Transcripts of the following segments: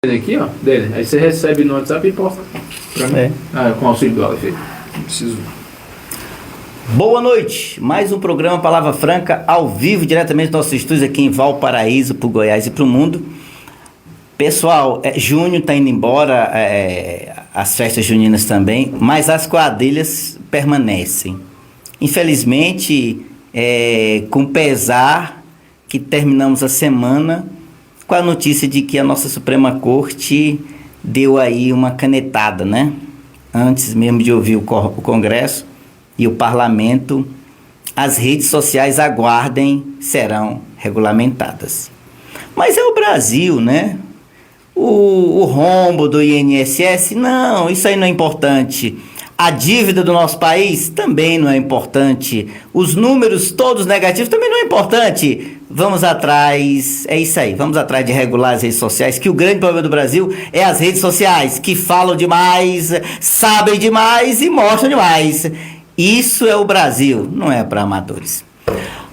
aqui, ó, dele. Aí você recebe no WhatsApp e posta pra mim. Com auxílio do Aleph. Não preciso. Boa noite, mais um programa Palavra Franca, ao vivo, diretamente dos nossos estúdios aqui em Valparaíso, pro Goiás e pro mundo. Pessoal, junho está indo embora, as festas juninas também, mas as quadrilhas permanecem. Infelizmente, com pesar que terminamos a semana com a notícia de que a nossa Suprema Corte deu aí uma canetada, né? Antes mesmo de ouvir o Congresso e o Parlamento, as redes sociais aguardem, serão regulamentadas. Mas é o Brasil, né? O rombo do INSS, não, isso aí não é importante. A dívida do nosso país também não é importante. Os números todos negativos também não é importante. Vamos atrás, é isso aí, vamos atrás de regular as redes sociais, que o grande problema do Brasil é as redes sociais, que falam demais, sabem demais e mostram demais. Isso é o Brasil, não é para amadores.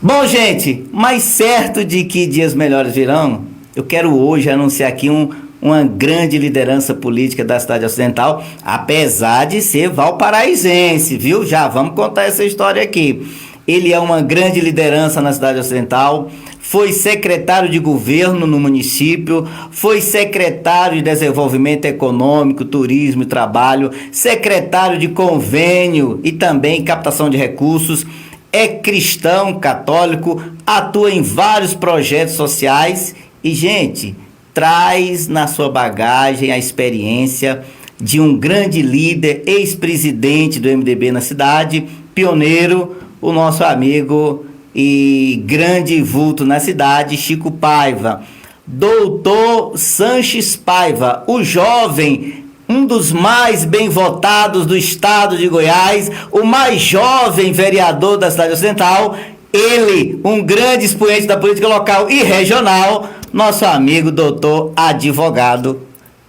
Bom, gente, mas certo de que dias melhores virão, eu quero hoje anunciar aqui uma grande liderança política da cidade ocidental, apesar de ser valparaísense, viu? Já vamos contar essa história aqui. Ele é uma grande liderança na cidade ocidental, foi secretário de governo no município, foi secretário de desenvolvimento econômico, turismo e trabalho, secretário de convênio e também captação de recursos, é cristão católico, atua em vários projetos sociais e, gente, traz na sua bagagem a experiência de um grande líder, ex-presidente do MDB na cidade, pioneiro, o nosso amigo e grande vulto na cidade, Chico Paiva. Doutor Sanches Paiva, o jovem, um dos mais bem votados do estado de Goiás, o mais jovem vereador da cidade ocidental, ele, um grande expoente da política local e regional, nosso amigo doutor advogado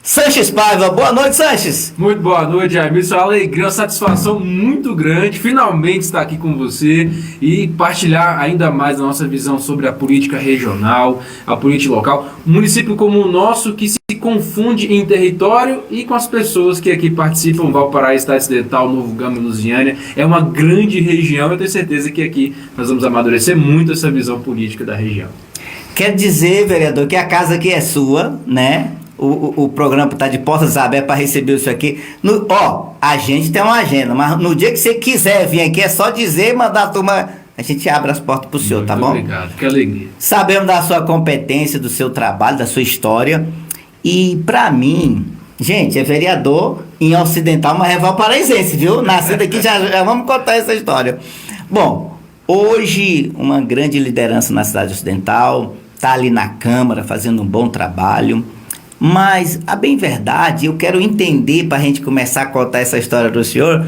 Sanches Paiva. Boa noite, Sanches. Muito boa noite, Jair. Isso é uma alegria, uma satisfação muito grande finalmente estar aqui com você e partilhar ainda mais a nossa visão sobre a política regional, a política local. Um município como o nosso que se confunde em território e com as pessoas que aqui participam, Valparaíso, Estado Ocidental, Novo Gama e Lusiânia. É uma grande região, eu tenho certeza que aqui nós vamos amadurecer muito essa visão política da região. Quer dizer, vereador, que a casa aqui é sua, né? O programa está de portas abertas para receber isso aqui. A gente tem uma agenda, mas no dia que você quiser vir aqui, é só dizer e mandar a turma. A gente abre as portas para o senhor, tá bom? Obrigado, que alegria. Sabemos da sua competência, do seu trabalho, da sua história. E para mim, gente, é vereador em Ocidental, mas é valparaísense, viu? Nascido aqui, já vamos contar essa história. Bom, hoje uma grande liderança na cidade ocidental, está ali na Câmara fazendo um bom trabalho. Mas, a bem verdade, eu quero entender, para a gente começar a contar essa história do senhor,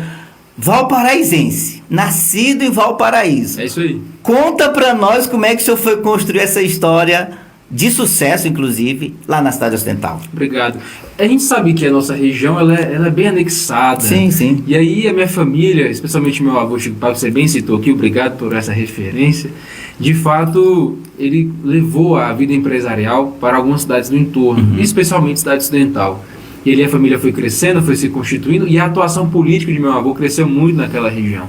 valparaísense, nascido em Valparaíso. É isso aí. Conta para nós como é que o senhor foi construir essa história de sucesso, inclusive, lá na cidade ocidental. Obrigado. A gente sabe que a nossa região ela é bem anexada. Sim, sim. E aí a minha família, especialmente meu avô Chico Paiva, você bem citou aqui, obrigado por essa referência. De fato, ele levou a vida empresarial para algumas cidades do entorno, especialmente cidade ocidental. E ali a família foi crescendo, foi se constituindo, e a atuação política de meu avô cresceu muito naquela região.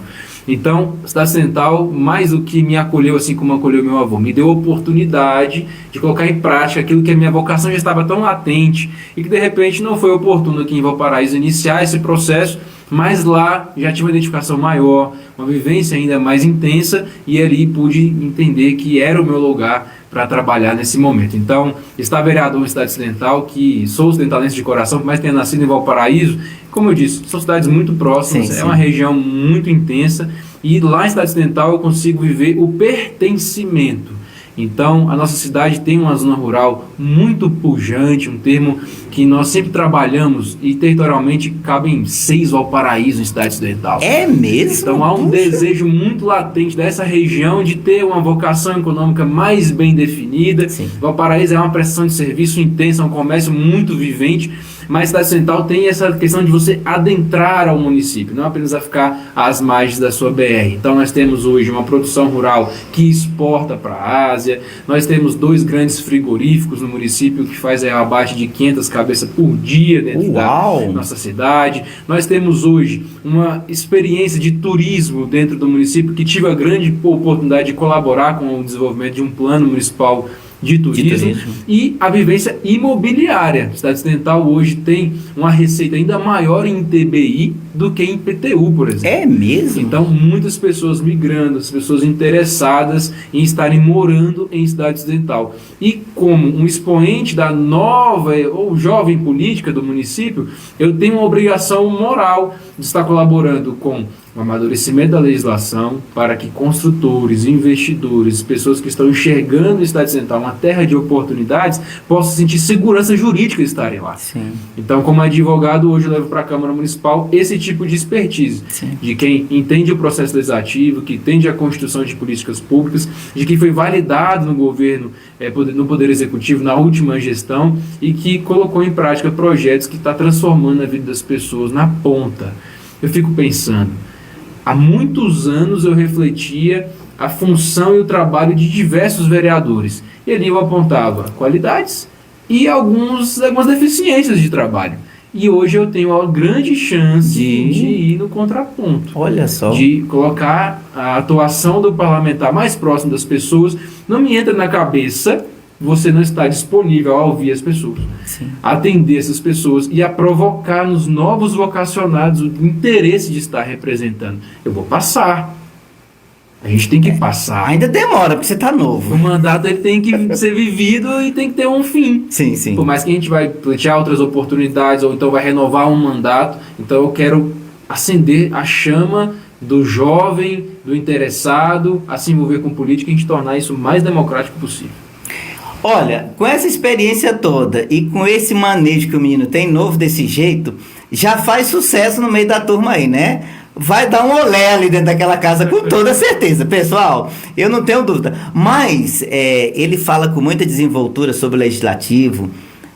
Então, a cidade ocidental, mais do que me acolheu assim como acolheu meu avô, me deu a oportunidade de colocar em prática aquilo que a minha vocação já estava tão latente e que de repente não foi oportuno aqui em Valparaíso iniciar esse processo, mas lá já tive uma identificação maior, uma vivência ainda mais intensa e ali pude entender que era o meu lugar para trabalhar nesse momento. Então, estar vereador em cidade ocidental, que sou ocidentalense de coração, por mais que tenha nascido em Valparaíso, como eu disse, são cidades muito próximas, sim. Uma região muito intensa e lá em cidade ocidental eu consigo viver o pertencimento. Então, a nossa cidade tem uma zona rural muito pujante, um termo que nós sempre trabalhamos e territorialmente cabem 6 Valparaíso em cidade ocidental. É mesmo? Então, há um desejo muito latente dessa região de ter uma vocação econômica mais bem definida. Sim. Valparaíso é uma prestação de serviço intensa, um comércio muito vivente, mas a cidade ocidental tem essa questão de você adentrar ao município, não apenas a ficar às margens da sua BR. Então, nós temos hoje uma produção rural que exporta para a Ásia, várzea. Nós temos 2 grandes frigoríficos no município que fazem abate de 500 cabeças por dia dentro da nossa cidade. Nós temos hoje uma experiência de turismo dentro do município que tive a grande oportunidade de colaborar com o desenvolvimento de um plano municipal de turismo e a vivência imobiliária. A cidade ocidental hoje tem uma receita ainda maior em TBI do que em PTU, por exemplo. É mesmo? Então, muitas pessoas migrando, as pessoas interessadas em estarem morando em cidade ocidental. E como um expoente da nova ou jovem política do município, eu tenho uma obrigação moral de estar colaborando com o amadurecimento da legislação para que construtores, investidores, pessoas que estão enxergando a cidade ocidental uma terra de oportunidades possam sentir segurança jurídica de estarem lá. Sim. Então, como advogado, hoje eu levo para a Câmara Municipal esse tipo de expertise, de quem entende o processo legislativo, que entende a construção de políticas públicas, de quem foi validado no governo, no Poder Executivo, na última gestão, e que colocou em prática projetos que estão transformando a vida das pessoas na ponta. Eu fico pensando, há muitos anos eu refletia a função e o trabalho de diversos vereadores. E ali eu apontava qualidades e algumas deficiências de trabalho. E hoje eu tenho a grande chance de ir no contraponto. Olha só. De colocar a atuação do parlamentar mais próximo das pessoas. Não me entra na cabeça você não está disponível a ouvir as pessoas, atender essas pessoas e a provocar nos novos vocacionados o interesse de estar representando. Eu vou passar. A gente tem que passar. Ainda demora, porque você está novo. O mandato ele tem que ser vivido e tem que ter um fim. Sim, sim. Por mais que a gente vai pleitear outras oportunidades ou então vai renovar um mandato, então eu quero acender a chama do jovem, do interessado a se envolver com política e a gente tornar isso o mais democrático possível. Olha, com essa experiência toda e com esse manejo que o menino tem novo desse jeito, já faz sucesso no meio da turma aí, né? Vai dar um olé ali dentro daquela casa com toda certeza, pessoal, eu não tenho dúvida. Mas ele fala com muita desenvoltura sobre o legislativo,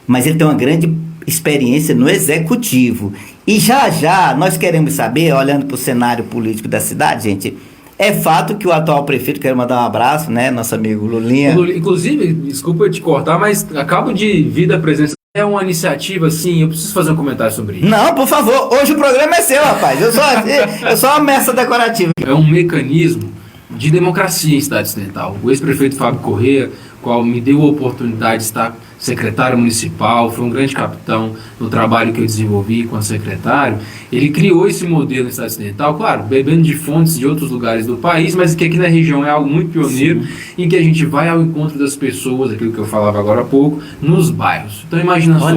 mas ele tem uma grande experiência no executivo. E já nós queremos saber, olhando para o cenário político da cidade, gente, é fato que o atual prefeito, quero mandar um abraço, né, nosso amigo Lulinha. Inclusive, desculpa te cortar, mas acabo de vir da presença. É uma iniciativa, assim, eu preciso fazer um comentário sobre isso. Não, por favor, hoje o programa é seu, rapaz. Eu sou uma messa decorativa. É um mecanismo de democracia em cidade ocidental. O ex-prefeito Fábio Corrêa, qual me deu a oportunidade de estar secretário municipal, foi um grande capitão no trabalho que eu desenvolvi com o secretário. Ele criou esse modelo em cidade ocidental, claro, bebendo de fontes de outros lugares do país, mas que aqui na região é algo muito pioneiro, em que a gente vai ao encontro das pessoas, aquilo que eu falava agora há pouco, nos bairros. Então imagina só,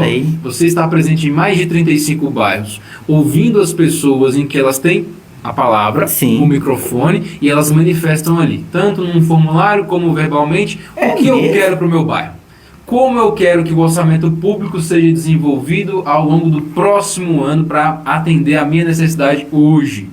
você está presente em mais de 35 bairros, ouvindo as pessoas em que elas têm a palavra, o microfone, e elas manifestam ali, tanto num formulário como verbalmente, o que eu quero para o meu bairro. Como eu quero que o orçamento público seja desenvolvido ao longo do próximo ano para atender a minha necessidade hoje.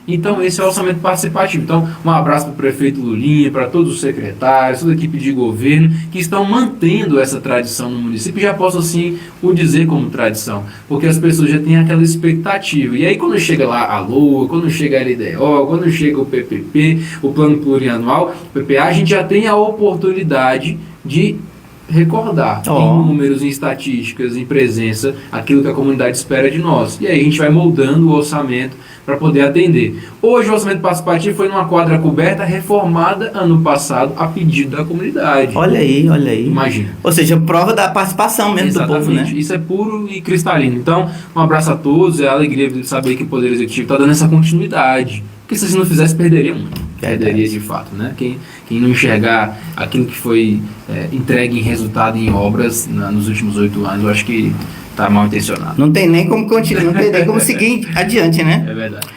Então, esse é o orçamento participativo. Então, um abraço para o prefeito Lulinha, para todos os secretários, toda a equipe de governo que estão mantendo essa tradição no município. E já posso, assim, o dizer como tradição, porque as pessoas já têm aquela expectativa. E aí, quando chega lá a LOA, quando chega a LDO, quando chega o PPP, o Plano Plurianual, o PPA, a gente já tem a oportunidade de recordar em números, em estatísticas, em presença, aquilo que a comunidade espera de nós. E aí a gente vai moldando o orçamento para poder atender. Hoje o orçamento participativo foi numa quadra coberta reformada ano passado a pedido da comunidade. Olha aí. Imagina. Ou seja, prova da participação mesmo do povo, né? Isso é puro e cristalino. Então, um abraço a todos, é a alegria de saber que o Poder Executivo está dando essa continuidade. Porque se não fizesse, perderia muito. Perderia de fato, né? Quem não enxergar aquilo que foi entregue em resultado em obras nos últimos 8 anos, eu acho que está mal intencionado. Não tem nem como continuar, não tem nem como seguir adiante, né? É verdade.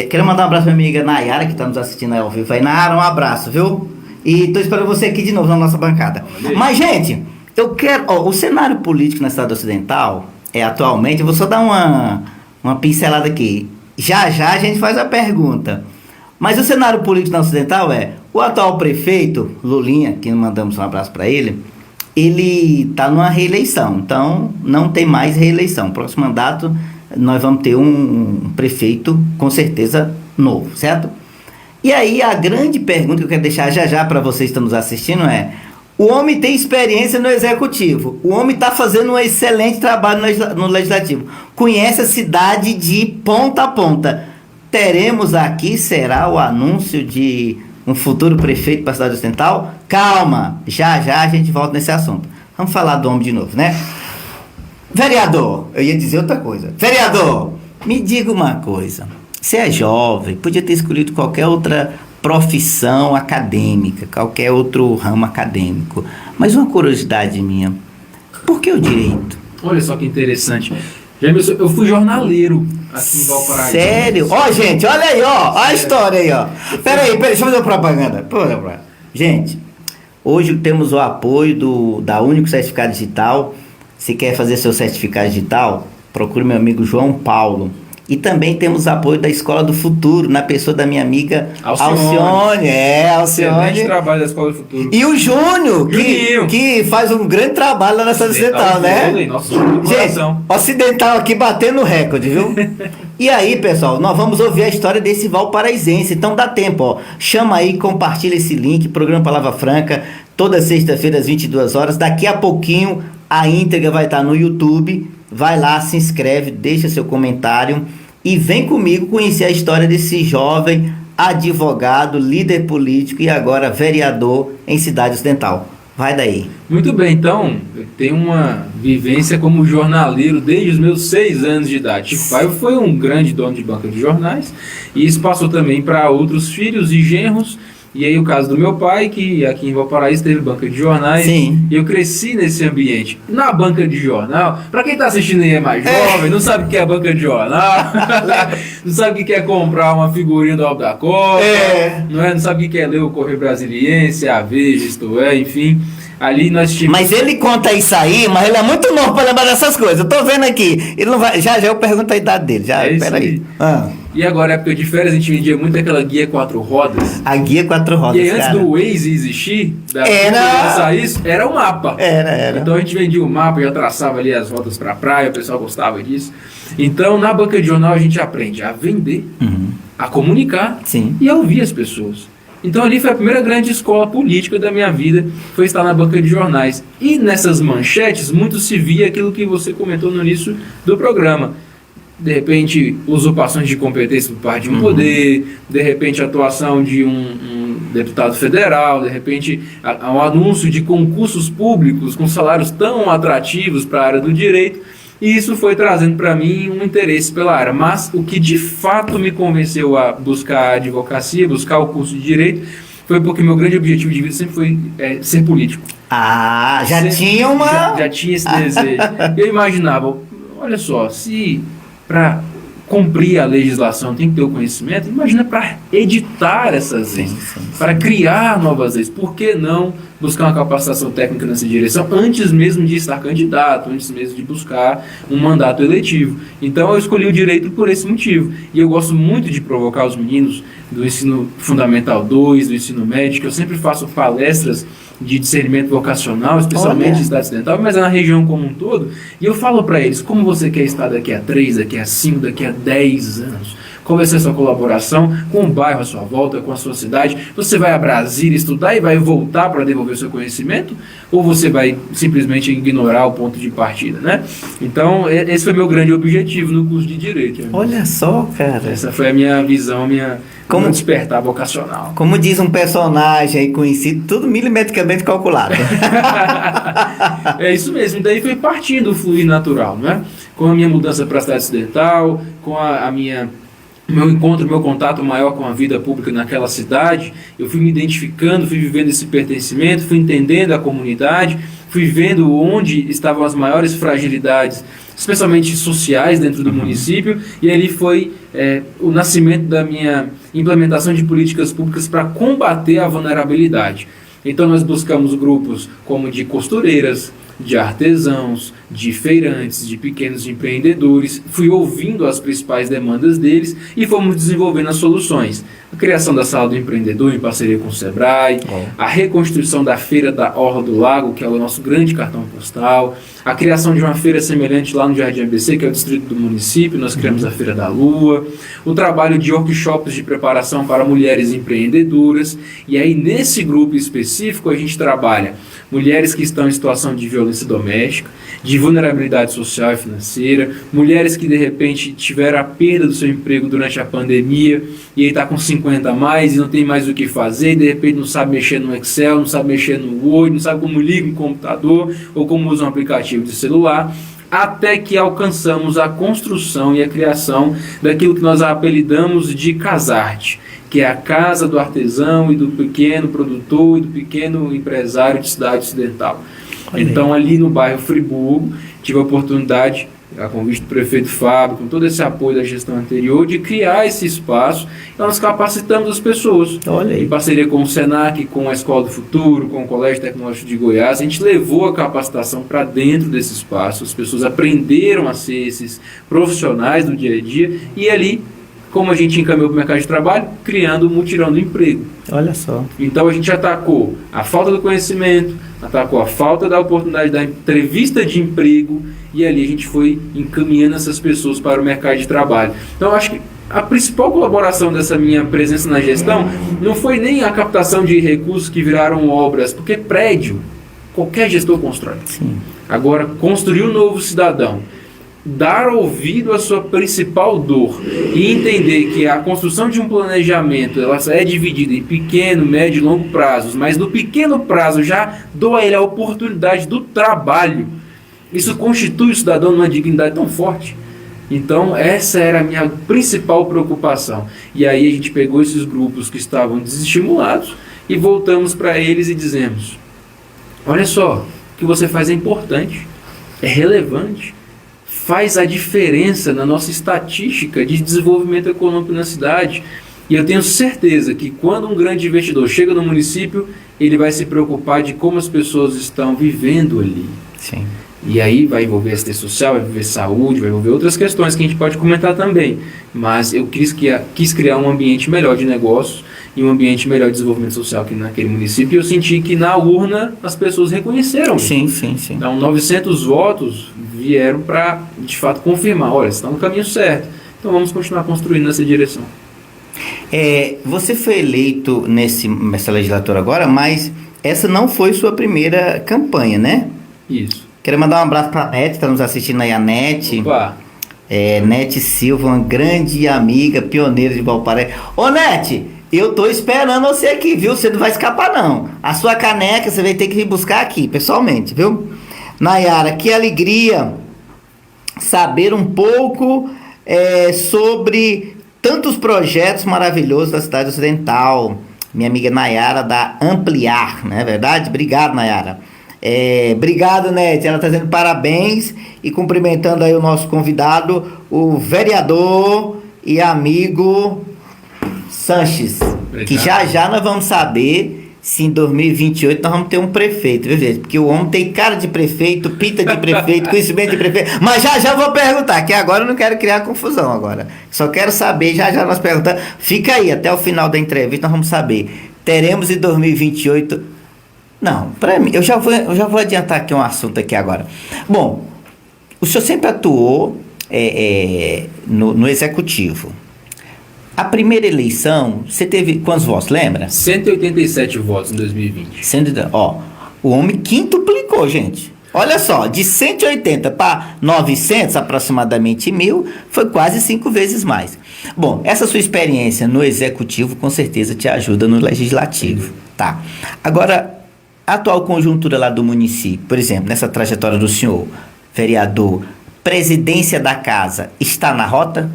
Quero mandar um abraço pra minha amiga Nayara, que está nos assistindo aí ao vivo. Aí, Nayara, um abraço, viu? E tô esperando você aqui de novo na nossa bancada. Mas, gente, eu quero... o cenário político na cidade ocidental, atualmente, eu vou só dar uma pincelada aqui. Já a gente faz a pergunta. Mas o cenário político na ocidental o atual prefeito, Lulinha, que mandamos um abraço para ele está numa reeleição, então não tem mais reeleição. Próximo mandato nós vamos ter um prefeito com certeza novo, certo? E aí a grande pergunta que eu quero deixar já para vocês que estão nos assistindo O homem tem experiência no executivo. O homem está fazendo um excelente trabalho no legislativo. Conhece a cidade de ponta a ponta. Teremos aqui, será o anúncio de um futuro prefeito para a cidade ocidental? Calma, já a gente volta nesse assunto. Vamos falar do homem de novo, né? Vereador, eu ia dizer outra coisa. Vereador, me diga uma coisa. Você é jovem, podia ter escolhido qualquer outra profissão acadêmica, qualquer outro ramo acadêmico. Mas uma curiosidade minha, por que o direito? Olha só que interessante. Eu fui jornaleiro aqui em Valparaíso. Sério? Ó, gente, olha aí, ó. Olha a história aí, ó. Peraí, deixa eu fazer uma propaganda. Gente, hoje temos o apoio da Único Certificado Digital. Se quer fazer seu certificado digital, procure meu amigo João Paulo. E também temos apoio da Escola do Futuro, na pessoa da minha amiga Alcione. Alcione. Excelente trabalho da Escola do Futuro. E o Júnior, que faz um grande trabalho lá na Cidade Ocidental, né? Nossa, gente, Ocidental aqui batendo recorde, viu? E aí, pessoal, nós vamos ouvir a história desse valparaísense. Então dá tempo, ó. Chama aí, compartilha esse link, programa Palavra Franca, toda sexta-feira às 22 horas. Daqui a pouquinho a íntegra vai estar no YouTube. Vai lá, se inscreve, deixa seu comentário e vem comigo conhecer a história desse jovem advogado, líder político e agora vereador em Cidade Ocidental. Vai daí. Muito bem, então, eu tenho uma vivência como jornaleiro desde os meus 6 anos de idade. Meu pai foi um grande dono de banca de jornais e isso passou também para outros filhos e genros. E aí o caso do meu pai, que aqui em Valparaíso teve banca de jornais. Sim. E eu cresci nesse ambiente. Na banca de jornal, para quem está assistindo aí é mais jovem, não sabe o que é banca de jornal, não sabe o que é comprar uma figurinha do Álbum da Copa, não sabe o que é ler o Correio Brasiliense, a Veja, isto é, enfim. Ali nós tínhamos... Mas ele conta isso aí, mas ele é muito novo para lembrar dessas coisas. Eu tô vendo aqui. Ele não vai... Já eu pergunto a idade dele. Peraí. E agora, época de férias, a gente vendia muito aquela guia 4 rodas. A guia 4 rodas, e aí, antes do Waze existir, era o mapa. Era. Então a gente vendia o mapa, já traçava ali as rotas para a praia, o pessoal gostava disso. Então, na banca de jornal, a gente aprende a vender, a comunicar e a ouvir as pessoas. Então ali foi a primeira grande escola política da minha vida, foi estar na banca de jornais. E nessas manchetes, muito se via aquilo que você comentou no início do programa. De repente, usurpações de competência por parte de um poder, de repente, a atuação de um deputado federal, de repente, um anúncio de concursos públicos com salários tão atrativos para a área do direito. E isso foi trazendo para mim um interesse pela área. Mas o que de fato me convenceu a buscar a advocacia, buscar o curso de Direito, foi porque meu grande objetivo de vida sempre foi ser político. Já tinha esse desejo. Eu imaginava, olha só, se para cumprir a legislação tem que ter o conhecimento, imagina para editar essas leis, para criar novas leis. Por que não buscar uma capacitação técnica nessa direção antes mesmo de estar candidato, antes mesmo de buscar um mandato eletivo? Então eu escolhi o direito por esse motivo. E eu gosto muito de provocar os meninos do ensino fundamental 2, do ensino médio, que eu sempre faço palestras de discernimento vocacional, especialmente em Cidade Ocidental, mas na região como um todo, e eu falo para eles, como você quer estar daqui a 3, daqui a 5, daqui a 10 anos? Qual vai ser a sua colaboração com o bairro à sua volta, com a sua cidade? Você vai a Brasília estudar e vai voltar para devolver o seu conhecimento? Ou você vai simplesmente ignorar o ponto de partida, né? Então, esse foi meu grande objetivo no curso de Direito. Olha só, cara. Essa foi a minha visão, como despertar vocacional. Como diz um personagem aí conhecido, tudo milimetricamente calculado. É isso mesmo. Daí foi partindo do fluir natural, né? Com a minha mudança para a Cidade Ocidental, com meu contato maior com a vida pública naquela cidade, eu fui me identificando, fui vivendo esse pertencimento, fui entendendo a comunidade, fui vendo onde estavam as maiores fragilidades, especialmente sociais dentro do município, e ali foi o nascimento da minha implementação de políticas públicas para combater a vulnerabilidade. Então nós buscamos grupos como de costureiras, de artesãos, de feirantes, de pequenos empreendedores, fui ouvindo as principais demandas deles e fomos desenvolvendo as soluções. A criação da Sala do Empreendedor em parceria com o Sebrae, a reconstrução da Feira da Orla do Lago, que é o nosso grande cartão postal, A criação de uma feira semelhante lá no Jardim ABC, que é o distrito do município, nós criamos a Feira da Lua. O trabalho de workshops de preparação para mulheres empreendedoras. E aí, nesse grupo específico, a gente trabalha mulheres que estão em situação de violência doméstica, de vulnerabilidade social e financeira, mulheres que de repente tiveram a perda do seu emprego durante a pandemia e aí está com 50 a mais e não tem mais o que fazer, e de repente não sabe mexer no Excel, não sabe mexer no Word, não sabe como liga um computador ou como usa um aplicativo de celular, até que alcançamos a construção e a criação daquilo que nós apelidamos de Casarte, que é a casa do artesão e do pequeno produtor e do pequeno empresário de cidade ocidental. Então, ali no bairro Friburgo, tive a oportunidade, a convite do prefeito Fábio, com todo esse apoio da gestão anterior, de criar esse espaço. Então, nós capacitamos as pessoas. Em parceria com o SENAC, com a Escola do Futuro, com o Colégio Tecnológico de Goiás, a gente levou a capacitação para dentro desse espaço. As pessoas aprenderam a ser esses profissionais do dia a dia e ali, como a gente encaminhou para o mercado de trabalho, criando um mutirão do emprego. Olha só. Então a gente atacou a falta do conhecimento, atacou a falta da oportunidade da entrevista de emprego e ali a gente foi encaminhando essas pessoas para o mercado de trabalho. Então eu acho que a principal colaboração dessa minha presença na gestão não foi nem a captação de recursos que viraram obras, porque prédio, qualquer gestor constrói. Sim. Agora, construir um novo cidadão, dar ouvido à sua principal dor e entender que a construção de um planejamento ela é dividida em pequeno, médio e longo prazos, mas no pequeno prazo já dou a ele a oportunidade do trabalho. Isso constitui o cidadão numa dignidade tão forte. Então essa era a minha principal preocupação. E aí a gente pegou esses grupos que estavam desestimulados e voltamos para eles e dizemos: olha só, o que você faz é importante, é relevante, faz a diferença na nossa estatística de desenvolvimento econômico na cidade. E eu tenho certeza que quando um grande investidor chega no município, ele vai se preocupar de como as pessoas estão vivendo ali. Sim. E aí vai envolver assistência social, vai envolver saúde, vai envolver outras questões que a gente pode comentar também. Mas eu quis criar um ambiente melhor de negócios e um ambiente melhor de desenvolvimento social aqui naquele município. E eu senti que na urna as pessoas reconheceram isso. Sim. Então 900 votos vieram para, de fato, confirmar: olha, estão no caminho certo. Então vamos continuar construindo nessa direção. Você foi eleito nessa legislatura agora, mas essa não foi sua primeira campanha, né? Isso. Quero mandar um abraço para a Nete, está nos assistindo aí, a Nete. Opa! Nete Silva, uma grande amiga, pioneira de Valparaíso. Ô Nete, eu tô esperando você aqui, viu? Você não vai escapar não. A sua caneca você vai ter que vir buscar aqui, pessoalmente, viu? Nayara, que alegria saber um pouco sobre tantos projetos maravilhosos da cidade ocidental. Minha amiga Nayara da Ampliar, não é verdade? Obrigado, Nayara. Obrigado, Nete. Ela está dizendo parabéns e cumprimentando aí o nosso convidado, o vereador e amigo Sanches. Obrigado. Que já nós vamos saber se em 2028 nós vamos ter um prefeito, viu, gente? Porque o homem tem cara de prefeito, pinta de prefeito, conhecimento de prefeito. Mas já vou perguntar, que agora eu não quero criar confusão agora. Só quero saber, já nós perguntamos. Fica aí, até o final da entrevista nós vamos saber. Teremos em 2028... Não, para mim, eu já vou adiantar aqui um assunto aqui agora. Bom, o senhor sempre atuou no executivo. A primeira eleição, você teve quantos votos, lembra? 187 votos em 2020. O homem quintuplicou, gente. Olha só, de 180 para 900, aproximadamente 1.000, foi quase 5 vezes mais. Bom, essa sua experiência no executivo com certeza te ajuda no legislativo, tá? Agora, a atual conjuntura lá do município, por exemplo, nessa trajetória do senhor, vereador, presidência da casa, está na rota?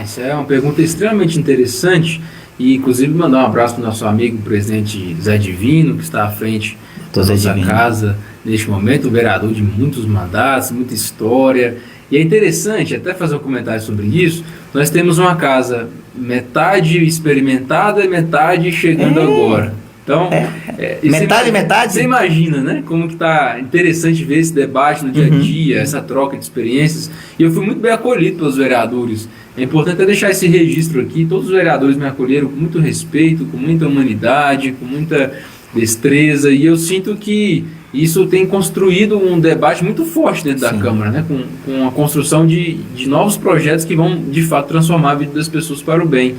Isso é uma pergunta extremamente interessante e, inclusive, mandar um abraço para o nosso amigo, o presidente Zé Divino, que está à frente da nossa casa neste momento, um vereador de muitos mandatos, muita história. E é interessante, até fazer um comentário sobre isso, nós temos uma casa metade experimentada e metade chegando agora. Então, metade? Você imagina, né? Como que tá interessante ver esse debate no dia a dia, essa troca de experiências. E eu fui muito bem acolhido pelos vereadores. É importante deixar esse registro aqui. Todos os vereadores me acolheram com muito respeito, com muita humanidade, com muita destreza. E eu sinto que Isso tem construído um debate muito forte dentro da Câmara, né? Com a construção de novos projetos que vão, de fato, transformar a vida das pessoas para o bem.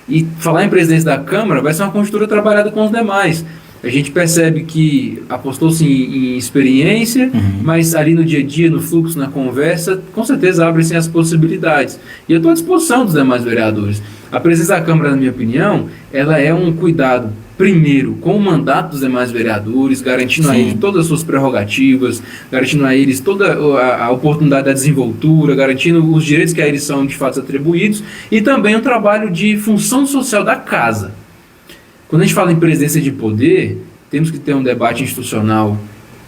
E falar em presidência da Câmara vai ser uma conjuntura trabalhada com os demais. A gente percebe que apostou-se em experiência, mas ali no dia a dia, no fluxo, na conversa, com certeza abrem-se as possibilidades. E eu estou à disposição dos demais vereadores. A presidência da Câmara, na minha opinião, ela é um cuidado, primeiro, com o mandato dos demais vereadores, garantindo a eles todas as suas prerrogativas, garantindo a eles toda a oportunidade da desenvoltura, garantindo os direitos que a eles são, de fato, atribuídos, e também um trabalho de função social da casa. Quando a gente fala em presidência de poder, temos que ter um debate institucional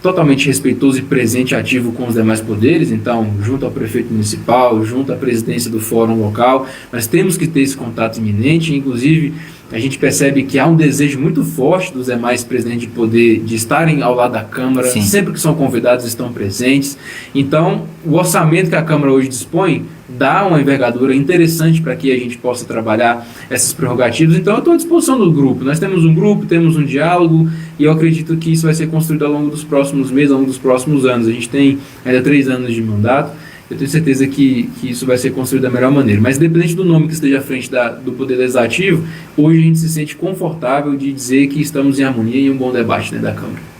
totalmente respeitoso e presente e ativo com os demais poderes, então, junto ao prefeito municipal, junto à presidência do fórum local, mas temos que ter esse contato iminente. Inclusive, a gente percebe que há um desejo muito forte dos demais presidentes de poder de estarem ao lado da Câmara, sempre que são convidados estão presentes. Então, o orçamento que a Câmara hoje dispõe dá uma envergadura interessante para que a gente possa trabalhar essas prerrogativas. Então, eu estou à disposição do grupo. Nós temos um grupo, temos um diálogo, e eu acredito que isso vai ser construído ao longo dos próximos meses, ao longo dos próximos anos. A gente tem ainda 3 anos de mandato. Eu tenho certeza que isso vai ser construído da melhor maneira. Mas, independente do nome que esteja à frente do Poder Legislativo, hoje a gente se sente confortável de dizer que estamos em harmonia e um bom debate dentro da Câmara.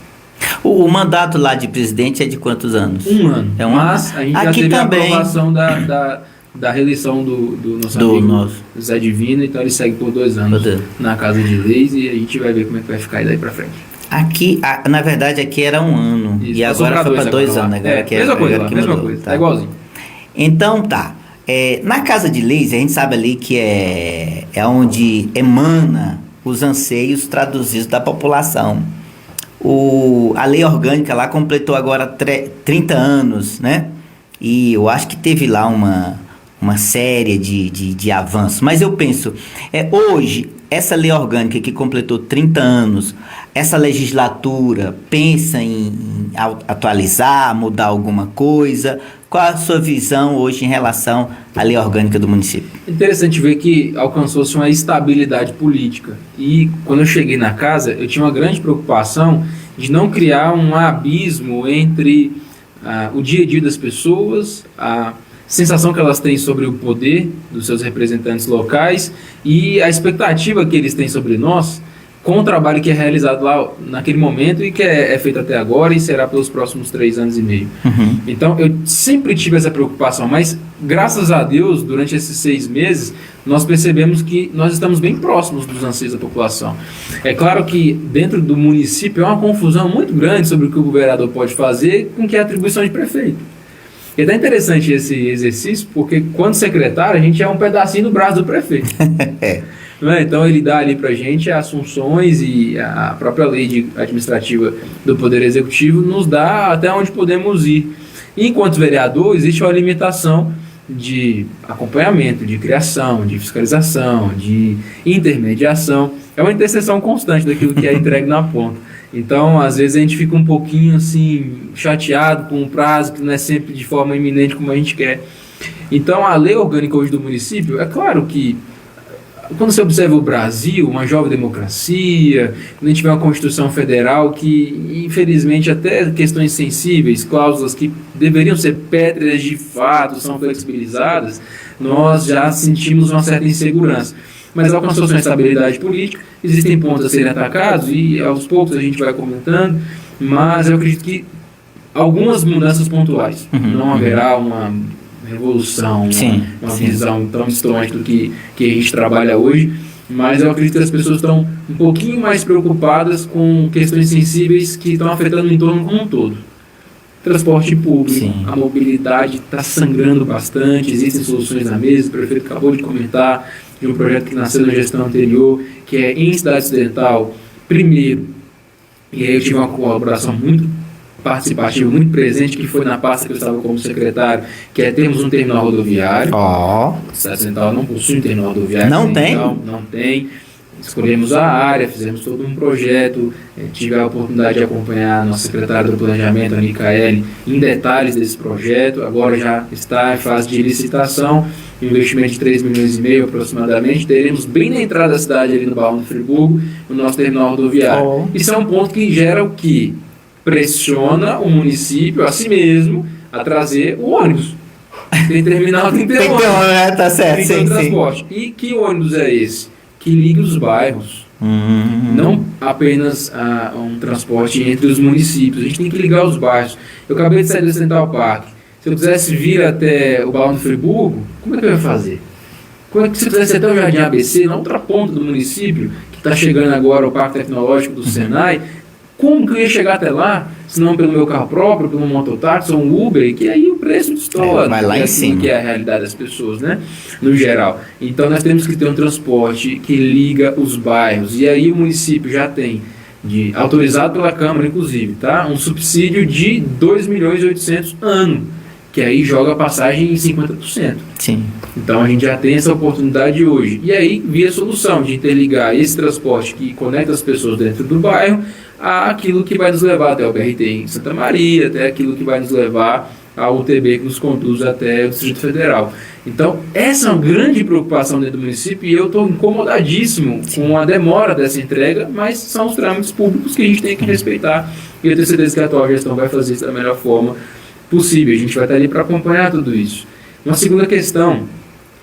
O mandato lá de presidente é de quantos anos? 1 ano. É um Mas a gente já teve a aprovação da reeleição do nosso amigo Zé Divino, então ele segue por 2 anos na Casa de Leis e a gente vai ver como é que vai ficar daí para frente. Aqui, na verdade, aqui era 1 ano. Isso, e agora foi para 2 anos. Mesma coisa, tá igualzinho. Então tá. Na Casa de Leis, a gente sabe ali que é onde emana os anseios traduzidos da população. A lei orgânica lá completou agora 30 anos, né? E eu acho que teve lá uma série de avanços. Mas eu penso, hoje, essa lei orgânica que completou 30 anos, essa legislatura pensa em atualizar, mudar alguma coisa? Qual a sua visão hoje em relação à lei orgânica do município? Interessante ver que alcançou-se uma estabilidade política. E quando eu cheguei na casa, eu tinha uma grande preocupação de não criar um abismo entre o dia a dia das pessoas, a sensação que elas têm sobre o poder dos seus representantes locais e a expectativa que eles têm sobre nós, com o trabalho que é realizado lá naquele momento e que é feito até agora e será pelos próximos 3 anos e meio. Então, eu sempre tive essa preocupação, mas graças a Deus, durante esses 6 meses, nós percebemos que nós estamos bem próximos dos anseios da população. É claro que dentro do município é uma confusão muito grande sobre o que o vereador pode fazer com que é a atribuição de prefeito. E é até interessante esse exercício, porque quando secretário, a gente é um pedacinho do braço do prefeito. Então ele dá ali para a gente as funções e a própria lei administrativa do Poder Executivo nos dá até onde podemos ir. E, enquanto vereador, existe uma limitação de acompanhamento, de criação, de fiscalização, de intermediação. É uma interseção constante daquilo que é entregue na ponta. Então, às vezes a gente fica um pouquinho assim chateado com um prazo que não é sempre de forma iminente como a gente quer. Então, a lei orgânica hoje do município, é claro que quando você observa o Brasil, uma jovem democracia, quando a gente vê uma Constituição Federal que, infelizmente, até questões sensíveis, cláusulas que deveriam ser pétreas de fato, são flexibilizadas, nós já sentimos uma certa insegurança. Mas alcançou sua estabilidade política, existem pontos a serem atacados e aos poucos a gente vai comentando, mas eu acredito que algumas mudanças pontuais, não haverá uma revolução, uma visão tão distante do que a gente trabalha hoje, mas eu acredito que as pessoas estão um pouquinho mais preocupadas com questões sensíveis que estão afetando o entorno como um todo. Transporte público, a mobilidade está sangrando bastante, existem soluções na mesa, o prefeito acabou de comentar de um projeto que nasceu na gestão anterior, que é em cidade ocidental, primeiro, e aí eu tive uma colaboração muito participativa, muito presente, que foi na pasta que eu estava como secretário, que é termos um terminal rodoviário. A cidade ocidental não possui um terminal rodoviário. Não tem? Não tem. Escolhemos a área, fizemos todo um projeto, tive a oportunidade de acompanhar a nossa secretária do Planejamento, a Micaele, em detalhes desse projeto. Agora já está em fase de licitação, investimento de 3,5 milhões aproximadamente. Teremos bem na entrada da cidade, ali no Barão do Friburgo, o nosso terminal rodoviário. Isso é um ponto que gera o quê? pressiona o município a si mesmo a trazer o ônibus. Tem terminal, tem que ter ônibus. Tá certo, tem que ter transporte. E que ônibus é esse? Que liga os bairros. Não apenas um transporte entre os municípios. A gente tem que ligar os bairros. Eu acabei de sair do Central Park. Se eu quisesse vir até o Balão do Friburgo, como é que eu ia fazer? Se eu quisesse ir até o Jardim ABC, na outra ponta do município, que está chegando agora o Parque Tecnológico do Senai, como que eu ia chegar até lá, se não pelo meu carro próprio, pelo mototáxi ou um Uber, que aí o preço estoura, vai lá em cima. Que é a realidade das pessoas, né, no geral. Então nós temos que ter um transporte que liga os bairros, e aí o município já tem, autorizado pela Câmara inclusive, tá, um subsídio de 2.800.000 ano, que aí joga a passagem em 50%. Sim. Então a gente já tem essa oportunidade hoje. E aí via a solução de interligar esse transporte que conecta as pessoas dentro do bairro àquilo que vai nos levar até o BRT em Santa Maria, até aquilo que vai nos levar ao UTB que nos conduz até o Distrito Federal. Então essa é uma grande preocupação dentro do município e eu estou incomodadíssimo com a demora dessa entrega, mas são os trâmites públicos que a gente tem que respeitar e eu tenho certeza que a atual gestão vai fazer isso da melhor forma possível. A gente vai estar ali para acompanhar tudo isso. Uma segunda questão,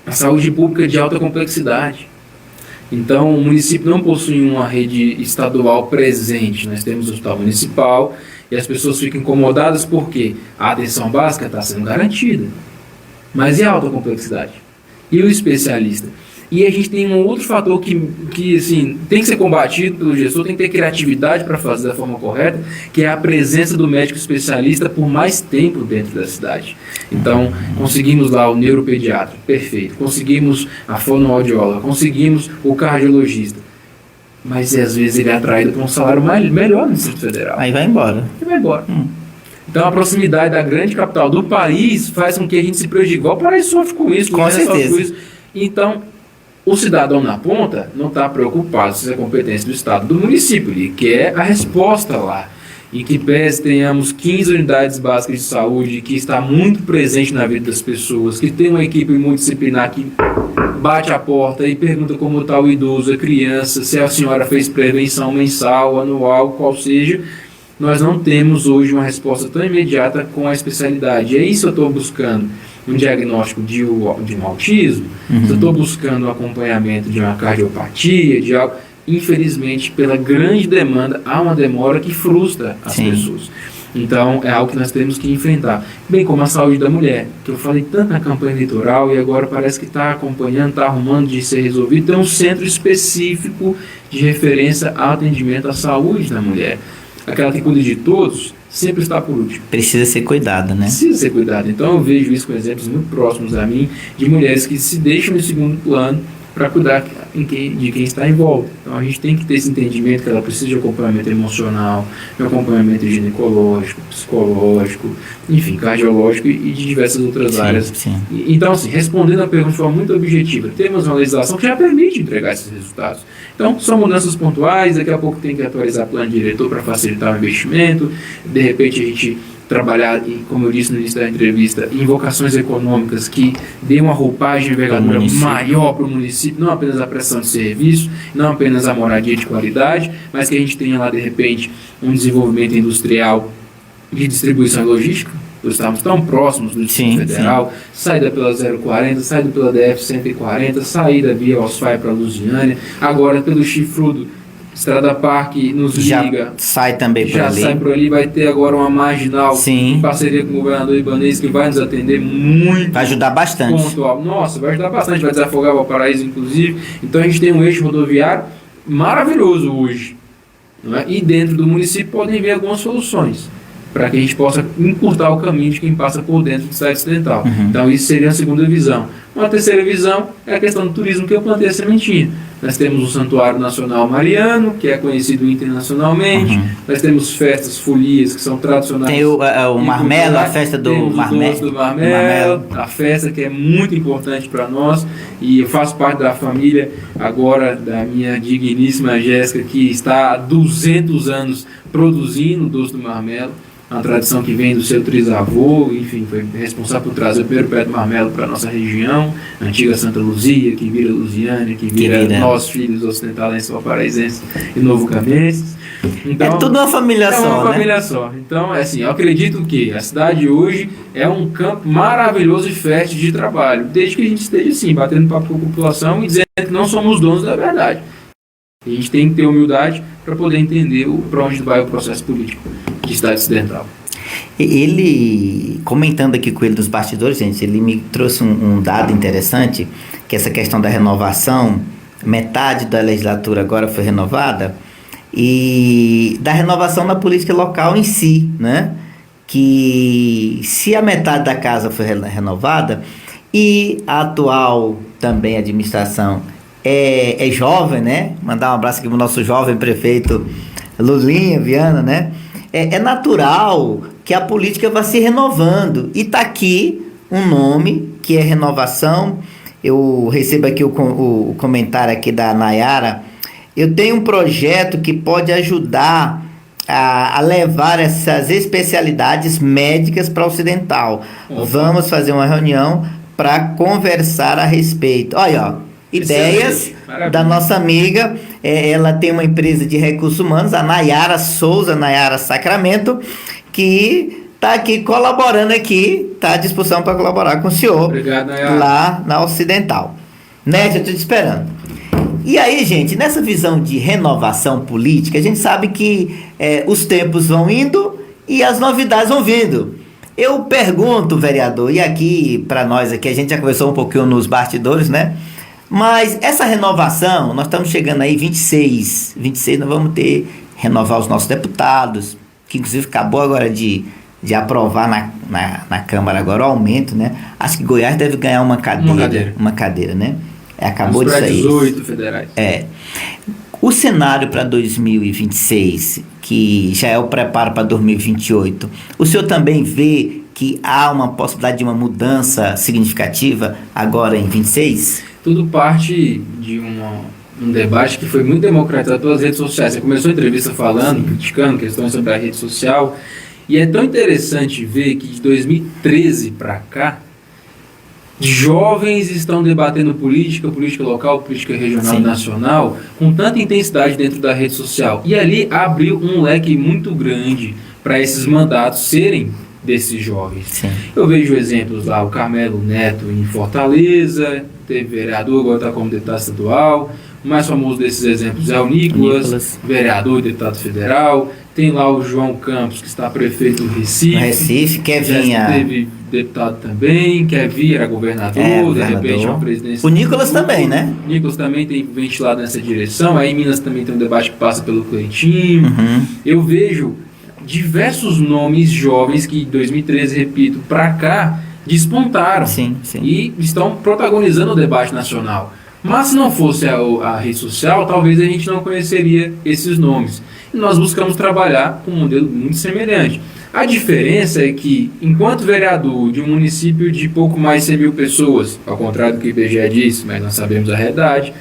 a saúde pública de alta complexidade. Então, o município não possui uma rede estadual presente. Nós temos o hospital municipal e as pessoas ficam incomodadas porque a atenção básica está sendo garantida. Mas e a alta complexidade? E o especialista? E a gente tem um outro fator que assim, tem que ser combatido pelo gestor, tem que ter criatividade para fazer da forma correta, que é a presença do médico especialista por mais tempo dentro da cidade. Então, conseguimos lá o neuropediatra, perfeito. Conseguimos a fonoaudióloga, conseguimos o cardiologista. Mas às vezes ele é atraído por um salário melhor no Distrito Federal. Aí vai embora. E vai embora. Então a proximidade da grande capital do país faz com que a gente se prejudique. Igual o Paraíso sofre com isso. Com certeza. Então, o cidadão na ponta não está preocupado se é competência do Estado, do município. Ele quer a resposta lá. E que pese tenhamos 15 unidades básicas de saúde, que está muito presente na vida das pessoas, que tem uma equipe multidisciplinar que bate a porta e pergunta como está o idoso, a criança, se a senhora fez prevenção mensal, anual, qual seja. Nós não temos hoje uma resposta tão imediata com a especialidade. É isso que eu estou buscando. Um diagnóstico de um autismo, se eu estou buscando um acompanhamento de uma cardiopatia, de algo, infelizmente, pela grande demanda, há uma demora que frustra as pessoas. Então, é algo que nós temos que enfrentar. Bem como a saúde da mulher, que eu falei tanto na campanha eleitoral e agora parece que está acompanhando, está arrumando de ser resolvido. Tem um centro específico de referência ao atendimento à saúde da mulher. Aquela que cuida de todos, sempre está por último. Precisa ser cuidada, né? Precisa ser cuidada. Então eu vejo isso com exemplos muito próximos a mim, de mulheres que se deixam em segundo plano para cuidar de quem está em volta. Então a gente tem que ter esse entendimento que ela precisa de acompanhamento emocional, de acompanhamento ginecológico, psicológico, enfim, cardiológico e de diversas outras áreas. Sim. Então, assim, respondendo a pergunta de forma muito objetiva, temos uma legislação que já permite entregar esses resultados. Então, são mudanças pontuais, daqui a pouco tem que atualizar o plano diretor para facilitar o investimento, de repente a gente trabalhar, como eu disse no início da entrevista, em vocações econômicas que dê uma roupagem de envergadura maior para o município, não apenas a prestação de serviço, não apenas a moradia de qualidade, mas que a gente tenha lá, de repente, um desenvolvimento industrial de distribuição e logística. Nós estamos tão próximos do Distrito Federal, saída pela 040, saída pela DF-140, saída via Osfai para Lusiânia, agora pelo Chifrudo, Estrada Parque nos liga. Sai também por ali. Já sai por ali, vai ter agora uma marginal em parceria com o governador Ibanez que vai nos atender muito. Vai ajudar bastante. Pontual. Nossa, vai ajudar bastante, vai desafogar o Paraíso, inclusive. Então a gente tem um eixo rodoviário maravilhoso hoje. Não é? E dentro do município podem vir algumas soluções para que a gente possa encurtar o caminho de quem passa por dentro do Estado Ocidental. Então isso seria a segunda visão. Uma terceira visão é a questão do turismo, que eu plantei a sementinha. Nós temos o Santuário Nacional Mariano, que é conhecido internacionalmente. Nós temos festas, folias, que são tradicionais. Tem o Marmelo, a festa do Marmelo, a festa que é muito importante para nós. E eu faço parte da família agora da minha digníssima Jéssica, que está há 200 anos produzindo o doce do Marmelo. Uma tradição que vem do seu trisavô, enfim, foi responsável por trazer o primeiro pé do marmelo para a nossa região, a antiga Santa Luzia, que vira Lusiânia, que vira nós, filhos ocidentalenses, valparaísenses e novo-camenses. Então, é tudo uma família só, uma família só. Então, assim, eu acredito que a cidade hoje é um campo maravilhoso e fértil de trabalho, desde que a gente esteja, assim, batendo papo com a população e dizendo que não somos donos da verdade. A gente tem que ter humildade para poder entender para onde vai o processo político de cidade ocidental. Ele, comentando aqui com ele nos bastidores, gente, ele me trouxe um dado interessante, que essa questão da renovação, metade da legislatura agora foi renovada, e da renovação da política local em si, né? Que se a metade da casa foi renovada e a atual também administração é jovem, né? Mandar um abraço aqui pro nosso jovem prefeito Lulinha Viana, né? É natural que a política vá se renovando. E está aqui um nome que é renovação. Eu recebo aqui o comentário aqui da Nayara. Eu tenho um projeto que pode ajudar a levar essas especialidades médicas para o Ocidental. Opa. Vamos fazer uma reunião para conversar a respeito. Olha, ó, ideias da nossa amiga. Ela tem uma empresa de recursos humanos, a Nayara Souza, Nayara Sacramento, que está aqui colaborando aqui, está à disposição para colaborar com o senhor. Obrigado, Nayara. Lá na Ocidental. Né, eu estou te esperando. E aí, gente, nessa visão de renovação política, a gente sabe que os tempos vão indo e as novidades vão vindo. Eu pergunto, vereador, e aqui para nós aqui, a gente já conversou um pouquinho nos bastidores, né? Mas essa renovação, nós estamos chegando aí 26 nós vamos renovar os nossos deputados, que inclusive acabou agora de aprovar na Câmara agora o aumento, né? Acho que Goiás deve ganhar uma cadeira, né? Acabou de sair. 18 federais. O cenário para 2026, que já é o preparo para 2028, o senhor também vê que há uma possibilidade de uma mudança significativa agora em 26? Tudo parte de um debate que foi muito democratizado pelas redes sociais. Você começou a entrevista falando, criticando questões sobre a rede social, e é tão interessante ver que de 2013 para cá, jovens estão debatendo política local, política regional e nacional, com tanta intensidade dentro da rede social. E ali abriu um leque muito grande para esses mandatos serem desses jovens. Sim. Eu vejo exemplos lá, o Carmelo Neto em Fortaleza, teve vereador, agora está como deputado estadual. O mais famoso desses exemplos é o Nicolas, vereador e deputado federal. Tem lá o João Campos, que está prefeito do Recife. Kevinha. Teve deputado também, Kevin era governador, de repente uma presidência. O Nicolas também, né? O Nicolas também tem ventilado nessa direção. Aí em Minas também tem um debate que passa pelo Cleitinho. Uhum. Eu vejo diversos nomes jovens que em 2013, repito, para cá despontaram. Sim. E estão protagonizando o debate nacional. Mas se não fosse a rede social, talvez a gente não conheceria esses nomes. E nós buscamos trabalhar com um modelo muito semelhante. A diferença é que, enquanto vereador de um município de pouco mais de 100 mil pessoas, ao contrário do que o IBGE disse, mas nós sabemos a realidade,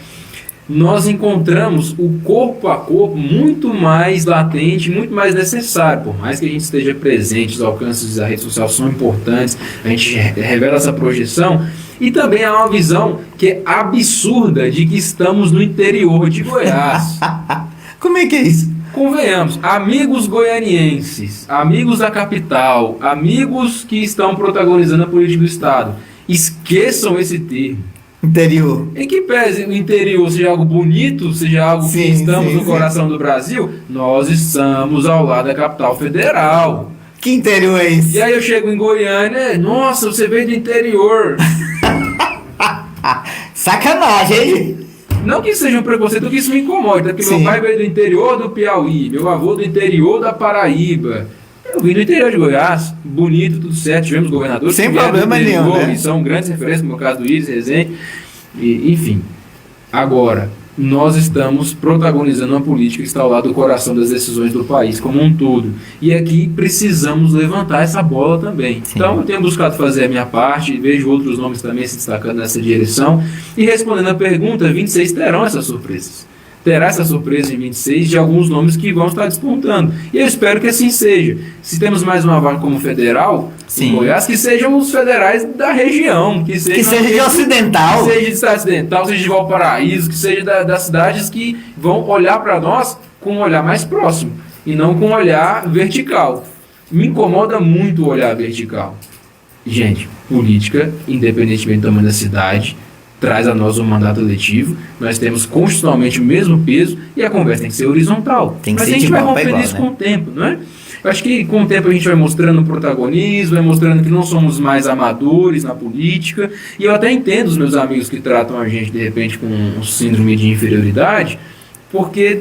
nós encontramos o corpo a corpo muito mais latente, muito mais necessário. Por mais que a gente esteja presente, os alcances da rede social são importantes, a gente revela essa projeção. E também há uma visão que é absurda de que estamos no interior de Goiás. Como é que é isso? Convenhamos, amigos goianienses, amigos da capital, amigos que estão protagonizando a política do Estado, esqueçam esse termo. Interior. Em que pese o interior seja algo bonito, seja algo que estamos no coração do Brasil, nós estamos ao lado da capital federal. Que interior é esse? E aí eu chego em Goiânia, nossa, você veio do interior. Sacanagem, hein? Não que seja um preconceito, que isso me incomoda, porque meu pai veio do interior do Piauí, meu avô do interior da Paraíba. Eu vim do interior de Goiás, bonito, tudo certo, tivemos governadores sem problema nenhum, né? Que são grandes referências, no caso do Iris, Rezende, enfim. Agora, nós estamos protagonizando uma política que está ao lado do coração das decisões do país como um todo. E aqui precisamos levantar essa bola também. Sim. Então eu tenho buscado fazer a minha parte, vejo outros nomes também se destacando nessa direção. E respondendo a pergunta, 26 terão essas surpresas. Terá essa surpresa em 26 de alguns nomes que vão estar despontando. E eu espero que assim seja. Se temos mais uma vaga como federal, em Goiás, que sejam os federais da região. Que seja de Ocidental. Que seja de Estado Ocidental, seja de Valparaíso, que seja das cidades que vão olhar para nós com um olhar mais próximo e não com um olhar vertical. Me incomoda muito o olhar vertical. Gente, política, independentemente do tamanho da cidade, traz a nós um mandato eletivo, nós temos constitucionalmente o mesmo peso e a conversa tem que ser horizontal. Tem que Mas ser a gente de vai igual pra rompendo igual, isso né? com o tempo, não é? Eu acho que com o tempo a gente vai mostrando protagonismo, vai mostrando que não somos mais amadores na política, e eu até entendo os meus amigos que tratam a gente, de repente, com um síndrome de inferioridade, porque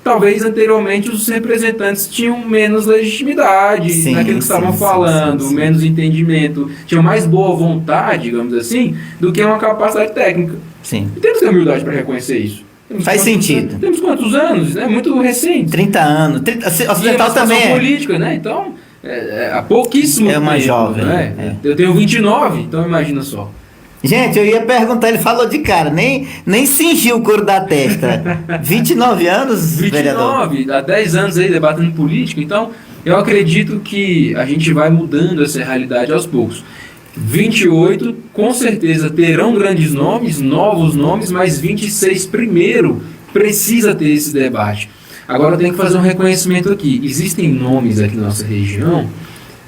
talvez anteriormente os representantes tinham menos legitimidade naquilo que estavam falando, sim. menos entendimento, tinham mais boa vontade, digamos assim, do que uma capacidade técnica. Sim. E temos que ter humildade para reconhecer isso. Faz sentido. Temos quantos anos, né? Muito recente. 30 anos. Ocidental também é. Política, né? Então, há pouquíssimo tempo. É uma jovem. Né? Eu tenho 29, então imagina só. Gente, eu ia perguntar, ele falou de cara, nem cingiu o couro da testa. 29 anos, 29, vereador? há 10 anos aí debatendo política, então eu acredito que a gente vai mudando essa realidade aos poucos. 28, com certeza terão grandes nomes, novos nomes, mas 26 primeiro precisa ter esse debate. Agora eu tenho que fazer um reconhecimento aqui. Existem nomes aqui na nossa região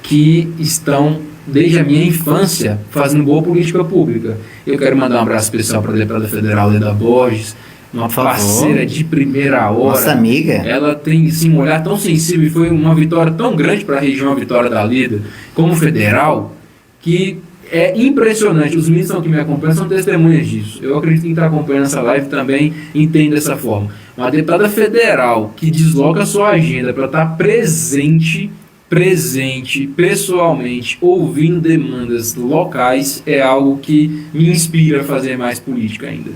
que estão, desde a minha infância, fazendo boa política pública. Eu quero mandar um abraço especial para a deputada federal Leda Borges, uma parceira de primeira hora. Nossa amiga. Ela tem sim, um olhar tão sensível e foi uma vitória tão grande para a região, a vitória da Leda, como federal, que é impressionante. Os meninos que me acompanham são testemunhas disso. Eu acredito que quem está acompanhando essa live também entende dessa forma. Uma deputada federal que desloca a sua agenda para estar presente, pessoalmente, ouvindo demandas locais, é algo que me inspira a fazer mais política ainda.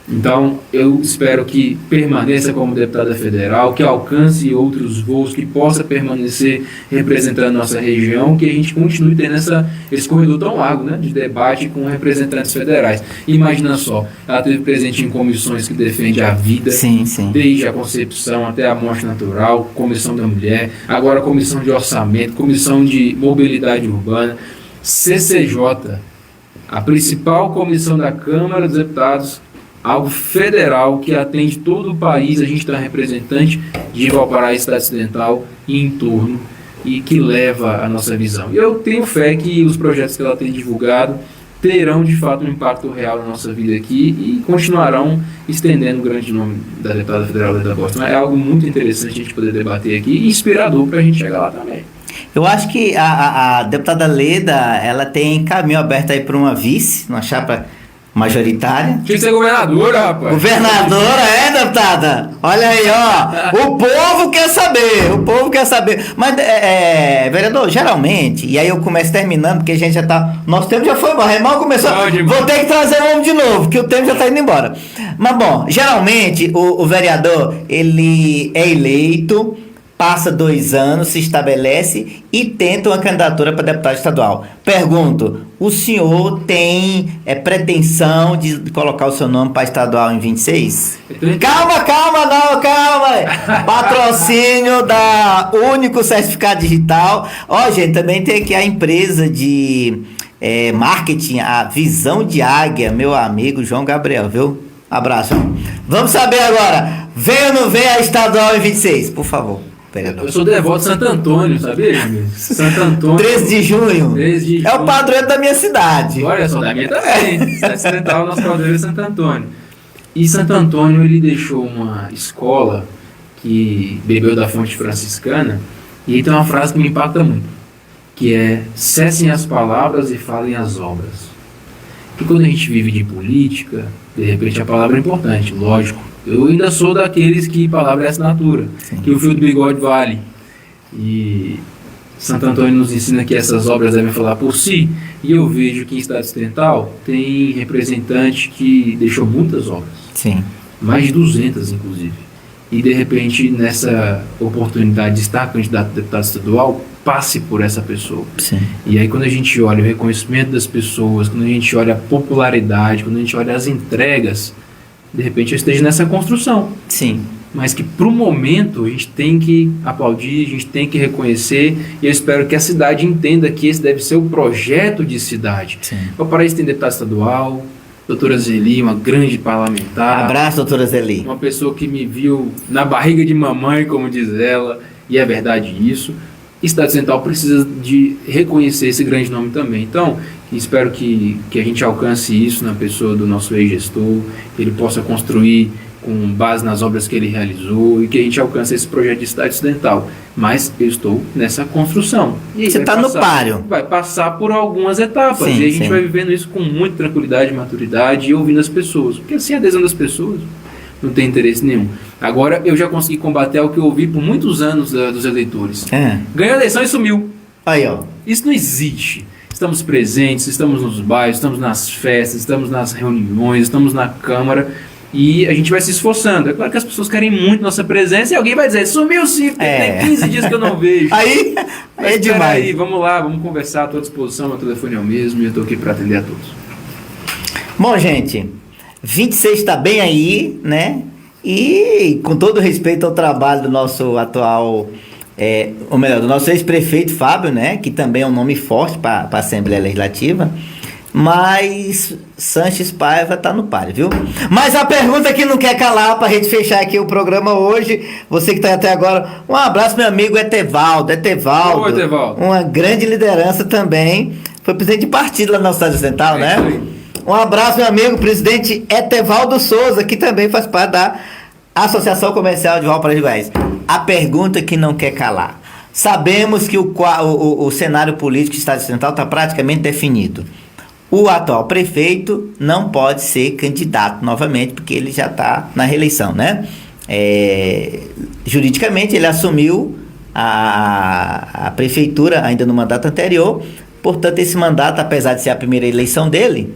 Então, eu espero que permaneça como deputada federal, que alcance outros voos, que possa permanecer representando nossa região, que a gente continue tendo esse corredor tão largo, né, de debate com representantes federais. Imagina só, ela esteve presente em comissões que defendem a vida, sim, sim. Desde a concepção até a morte natural, comissão da mulher, agora comissão de orçamento, comissão de mobilidade urbana, CCJ, a principal comissão da Câmara dos Deputados, algo federal que atende todo o país. A gente está representante de Valparaíso, cidade ocidental e em torno, e que leva a nossa visão. E eu tenho fé que os projetos que ela tem divulgado terão de fato um impacto real na nossa vida aqui e continuarão estendendo o grande nome da deputada federal Leda Borges. É algo muito interessante a gente poder debater aqui e inspirador para a gente chegar lá também. Eu acho que a deputada Leda, ela tem caminho aberto aí para uma vice, uma chapa majoritária. Tinha que ser governadora, rapaz. Governadora, deputada? Olha aí, ó. O povo quer saber. Mas, vereador, geralmente, e aí eu começo terminando, porque a gente já tá. Nosso tempo já foi embora. Mal começou. Vou ter que trazer o homem de novo, porque o tempo já tá indo embora. Mas, bom, geralmente o vereador, ele é eleito, passa 2 anos, se estabelece e tenta uma candidatura para deputado estadual. Pergunto, o senhor tem pretensão de colocar o seu nome para estadual em 26? Calma. Patrocínio da Único Certificado Digital. Ó, gente, também tem aqui a empresa de marketing, a Visão de Águia, meu amigo João Gabriel, viu? Abraço. Vamos saber agora, vem ou não vem a estadual em 26, por favor. Vereador. Eu sou devoto de Santo Antônio, sabia? Santo Antônio. 13 de junho. 13 de junho. É o padroeiro da minha cidade. Olha só, da minha também. Cidade Ocidental, nosso padroeiro é Santo Antônio. E Santo Antônio, ele deixou uma escola que bebeu da fonte franciscana, e aí tem uma frase que me impacta muito, que é: cessem as palavras e falem as obras. Porque quando a gente vive de política, de repente a palavra é importante, lógico. Eu ainda sou daqueles que palavra é assinatura, sim, que o fio do bigode vale. E Santo Antônio nos ensina que essas obras devem falar por si. E eu vejo que em Cidade Ocidental tem representante que deixou muitas obras. Sim. Mais de 200, inclusive. E de repente, nessa oportunidade de estar candidato a deputado estadual, passe por essa pessoa. Sim. E aí quando a gente olha o reconhecimento das pessoas, quando a gente olha a popularidade, quando a gente olha as entregas, de repente eu esteja nessa construção. Sim. Mas que para o momento a gente tem que aplaudir, a gente tem que reconhecer, e eu espero que a cidade entenda que esse deve ser o projeto de cidade. Sim. O Valparaíso tem deputado estadual, doutora Zeli, uma grande parlamentar. Abraço, doutora Zeli. Uma pessoa que me viu na barriga de mamãe, como diz ela, e é verdade isso. E Cidade Central precisa de reconhecer esse grande nome também. Então, espero que a gente alcance isso na pessoa do nosso ex-gestor, que ele possa construir com base nas obras que ele realizou e que a gente alcance esse projeto de cidade ocidental. Mas eu estou nessa construção. E você está no páreo. Vai passar por algumas etapas. Sim, e a gente sim. vai vivendo isso com muita tranquilidade, maturidade e ouvindo as pessoas. Porque sem a adesão das pessoas, não tem interesse nenhum. Agora, eu já consegui combater o que eu ouvi por muitos anos dos eleitores. Ganhou a eleição e sumiu. Aí, ó. Isso não existe. Estamos presentes, estamos nos bairros, estamos nas festas, estamos nas reuniões, estamos na Câmara e a gente vai se esforçando. É claro que as pessoas querem muito nossa presença e alguém vai dizer, sumiu sim, tem 15 dias que eu não vejo. Aí é demais. Aí, vamos lá, vamos conversar, estou à disposição, meu telefone é o mesmo e eu estou aqui para atender a todos. Bom, gente, 26 está bem aí, né? E com todo respeito ao trabalho do nosso atual, ou melhor, do nosso ex-prefeito Fábio, né? Que também é um nome forte para a Assembleia Legislativa. Mas Sanches Paiva tá no páreo, viu? Mas a pergunta que não quer calar pra gente fechar aqui o programa hoje, você que tá até agora, um abraço meu amigo Etevaldo. Oi, Etevaldo. Uma grande liderança também, foi presidente de partido lá na Cidade Ocidental, né? Um abraço meu amigo, presidente Etevaldo Souza, que também faz parte da Associação Comercial de Valparaíso de Goiás. A pergunta que não quer calar. Sabemos que o cenário político do Estado Ocidental está praticamente definido. O atual prefeito não pode ser candidato novamente, porque ele já está na reeleição, né? Juridicamente, ele assumiu a prefeitura ainda no mandato anterior, portanto, esse mandato, apesar de ser a primeira eleição dele,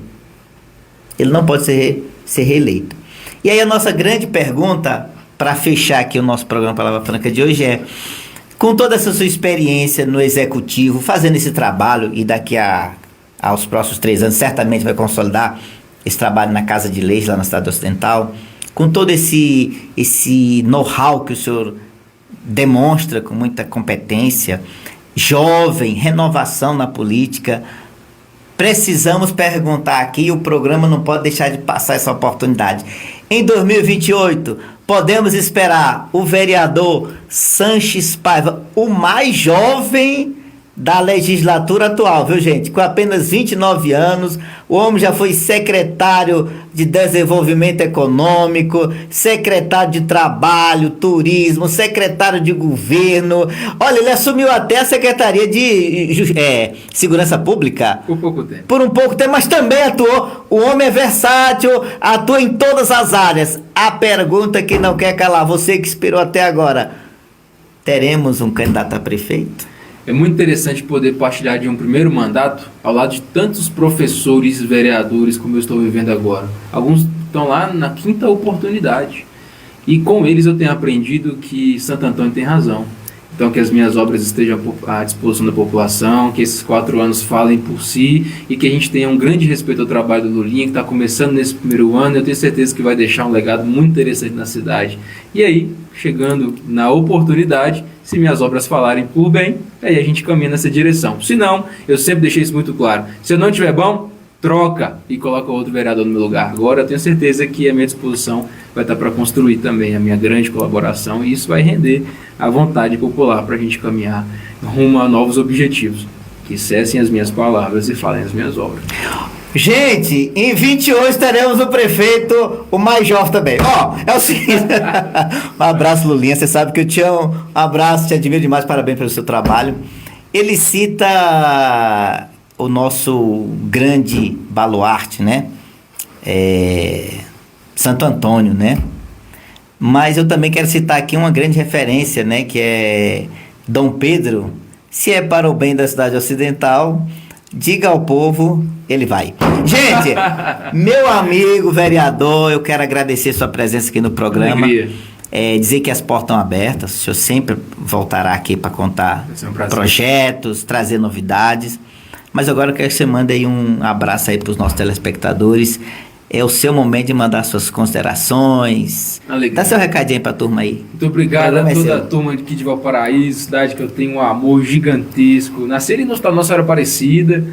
ele não pode ser reeleito. E aí a nossa grande pergunta, para fechar aqui o nosso programa Palavra Franca de hoje com toda essa sua experiência no executivo, fazendo esse trabalho, e daqui aos próximos 3 anos, certamente vai consolidar esse trabalho na Casa de Leis, lá na Cidade Ocidental, com todo esse know-how que o senhor demonstra com muita competência, jovem, renovação na política, precisamos perguntar aqui, o programa não pode deixar de passar essa oportunidade. Em 2028, podemos esperar o vereador Sanches Paiva, o mais jovem da legislatura atual, viu, gente? Com apenas 29 anos, o homem já foi secretário de Desenvolvimento Econômico, secretário de Trabalho, Turismo, secretário de Governo. Olha, ele assumiu até a Secretaria de Segurança Pública. Por pouco tempo. Por um pouco tempo, mas também atuou. O homem é versátil, atua em todas as áreas. A pergunta que não quer calar, você que esperou até agora, teremos um candidato a prefeito? É muito interessante poder partilhar de um primeiro mandato ao lado de tantos professores, vereadores como eu estou vivendo agora. Alguns estão lá na 5ª oportunidade. E com eles eu tenho aprendido que Santo Antônio tem razão. Então que as minhas obras estejam à disposição da população, que esses 4 anos falem por si e que a gente tenha um grande respeito ao trabalho do Lulinha, que está começando nesse primeiro ano. Eu tenho certeza que vai deixar um legado muito interessante na cidade. E aí, chegando na oportunidade, se minhas obras falarem por bem, aí a gente caminha nessa direção. Se não, eu sempre deixei isso muito claro. Se eu não tiver bom, troca e coloca outro vereador no meu lugar. Agora eu tenho certeza que a minha disposição vai estar para construir também a minha grande colaboração e isso vai render a vontade popular para a gente caminhar rumo a novos objetivos. Que cessem as minhas palavras e falem as minhas obras. Gente, em 28 teremos o prefeito, o mais jovem também. É o seguinte. Um abraço, Lulinha. Você sabe que eu te amo. Um abraço, te admiro demais. Parabéns pelo seu trabalho. Ele cita o nosso grande baluarte, né? Santo Antônio, né? Mas eu também quero citar aqui uma grande referência, né? Que é Dom Pedro. Se é para o bem da cidade ocidental, diga ao povo, ele vai. Gente, meu amigo vereador, eu quero agradecer sua presença aqui no programa. Dizer que as portas estão abertas. O senhor sempre voltará aqui para contar projetos, trazer novidades. Mas agora eu quero que você mande aí um abraço aí para os nossos telespectadores. É o seu momento de mandar suas considerações. Dá seu recadinho para a turma aí. Muito obrigado a toda a turma aqui de Valparaíso, cidade que eu tenho um amor gigantesco. Nasci ali na Nossa Senhora Aparecida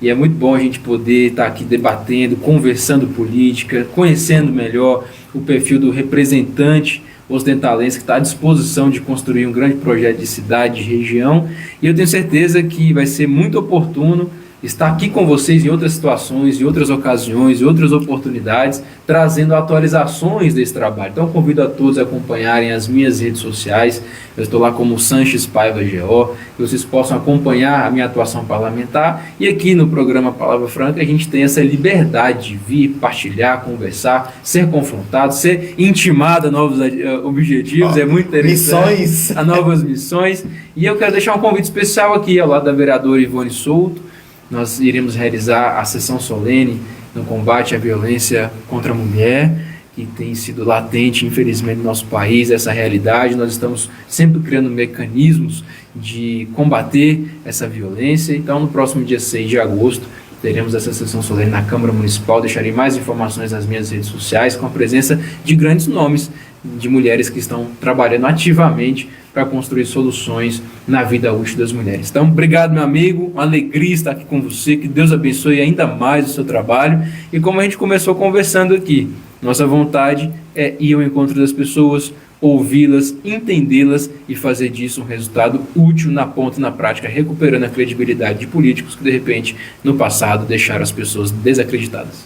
e é muito bom a gente poder estar aqui debatendo, conversando política, conhecendo melhor o perfil do representante ocidentalense que está à disposição de construir um grande projeto de cidade, de região, e eu tenho certeza que vai ser muito oportuno estar aqui com vocês em outras situações, em outras ocasiões, em outras oportunidades, trazendo atualizações desse trabalho. Então, convido a todos a acompanharem as minhas redes sociais. Eu estou lá como Sanches Paiva GO, que vocês possam acompanhar a minha atuação parlamentar. E aqui no programa Palavra Franca, a gente tem essa liberdade de vir, partilhar, conversar, ser confrontado, ser intimado a novos objetivos. É muito interessante. Missões. A novas missões. E eu quero deixar um convite especial aqui, ao lado da vereadora Ivone Souto. Nós iremos realizar a sessão solene no combate à violência contra a mulher, que tem sido latente, infelizmente, no nosso país, essa realidade. Nós estamos sempre criando mecanismos de combater essa violência. Então, no próximo dia 6 de agosto, teremos essa sessão solene na Câmara Municipal. Deixarei mais informações nas minhas redes sociais, com a presença de grandes nomes de mulheres que estão trabalhando ativamente para construir soluções na vida útil das mulheres. Então, obrigado, meu amigo, uma alegria estar aqui com você, que Deus abençoe ainda mais o seu trabalho. E como a gente começou conversando aqui, nossa vontade é ir ao encontro das pessoas, ouvi-las, entendê-las e fazer disso um resultado útil na ponta e na prática, recuperando a credibilidade de políticos que, de repente, no passado, deixaram as pessoas desacreditadas.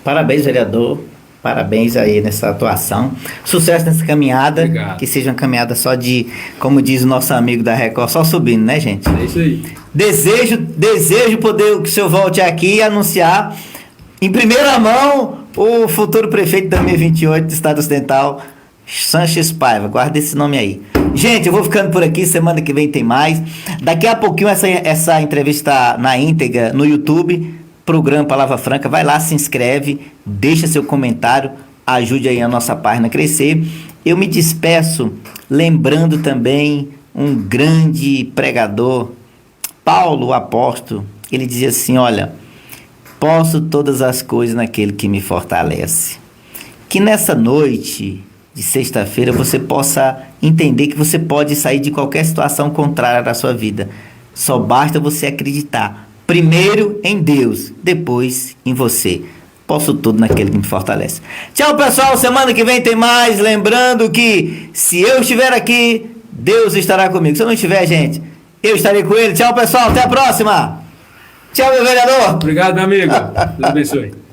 Parabéns, vereador. Parabéns aí nessa atuação. Sucesso nessa caminhada. Obrigado. Que seja uma caminhada só de, como diz o nosso amigo da Record, só subindo, né, gente? É isso aí. Desejo poder que o senhor volte aqui e anunciar em primeira mão o futuro prefeito de 2028 do Estado Ocidental, Sanches Paiva. Guarda esse nome aí. Gente, eu vou ficando por aqui. Semana que vem tem mais. Daqui a pouquinho essa entrevista na íntegra no YouTube. Programa Palavra Franca, vai lá, se inscreve, deixa seu comentário, ajude aí a nossa página a crescer. Eu me despeço lembrando também um grande pregador, Paulo, o apóstolo. Ele dizia assim: olha, posso todas as coisas naquele que me fortalece. Que nessa noite de sexta-feira você possa entender que você pode sair de qualquer situação contrária da sua vida. Só basta você acreditar. Primeiro em Deus, depois em você. Posso tudo naquele que me fortalece. Tchau, pessoal. Semana que vem tem mais. Lembrando que se eu estiver aqui, Deus estará comigo. Se eu não estiver, gente, eu estarei com ele. Tchau, pessoal. Até a próxima. Tchau, meu vereador. Obrigado, meu amigo. Deus abençoe.